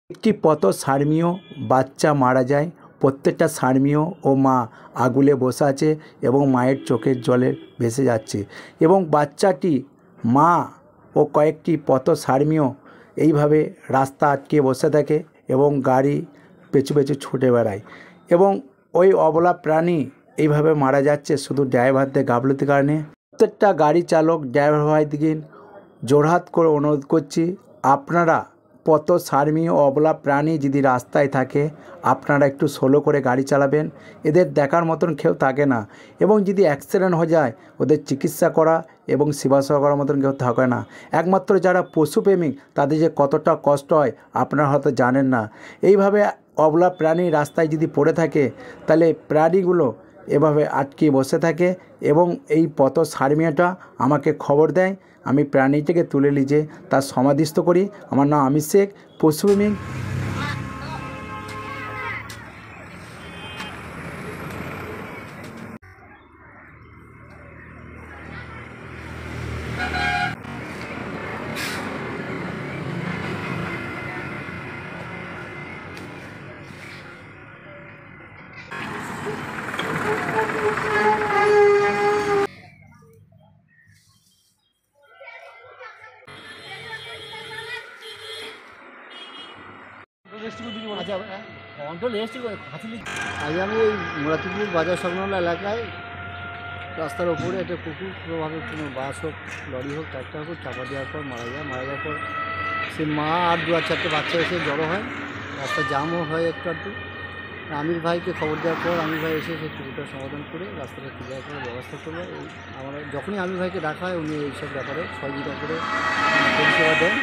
একটি পথ সারমীয় বাচ্চা মারা যায়। প্রত্যেকটা সারমীয় ও মা আগুলে বসে আছে এবং মায়ের চোখের জলে ভেসে যাচ্ছে এবং বাচ্চাটি মা ও কয়েকটি পথ সারমীয় এইভাবে রাস্তা আটকে বসে থাকে এবং গাড়ি পেছু পেছু ছুটে বেড়ায় এবং ওই অবলা প্রাণী এইভাবে মারা যাচ্ছে শুধু ড্রাইভারদের গাফলতির কারণে। প্রত্যেকটা গাড়ি চালক ড্রাইভার ভাইদিকে জোরহাত করে অনুরোধ করছি, আপনারা পথ সারমীয় অবলা প্রাণী যদি রাস্তায় থাকে আপনারা একটু স্লো করে গাড়ি চালাবেন। এদের দেখার মতন কেউ থাকে না এবং যদি অ্যাক্সিডেন্ট হয়ে যায় ওদের চিকিৎসা করা এবং সেবা সেবা করার মতন কেউ থাকে না। একমাত্র যারা পশুপ্রেমিক তাদের যে কতটা কষ্ট হয় আপনারা হয়তো জানেন না। এইভাবে অবলা প্রাণী রাস্তায় যদি পড়ে থাকে তাহলে প্রাণীগুলো এভাবে আটকে বসে থাকে এবং এই পথ সারমীয়টা আমাকে খবর দেয়। আমি প্রাণীটিকে তুলে নিয়ে তার সমাধিস্থ করি। আমার নাম আমির শেখ, পশুপ্রেমিক। আজ আমি এই মুরাতিপুর বাজার সংলগ্ন এলাকায় রাস্তার ওপরে একটা কুকুর কোনোভাবে কোনো বাস হোক লরি হোক ট্রাক্টর হোক চাপা দেওয়ার পর মারা যাওয়ার পর সে মা আর দু আর চারটে বাচ্চা এসে জড়ো হয়, রাস্তা জামও হয় একটু আধটু। আমির ভাইকে খবর দেওয়ার পর আমির ভাই এসে সেই কুকুরটার সমাধান করে রাস্তাটা ক্লিয়ার করার ব্যবস্থা করবে। এই আমরা যখনই আমির ভাইকে ডাকা হয় উনি এইসব ব্যাপারে সহযোগিতা করে পরিষেবা দেন।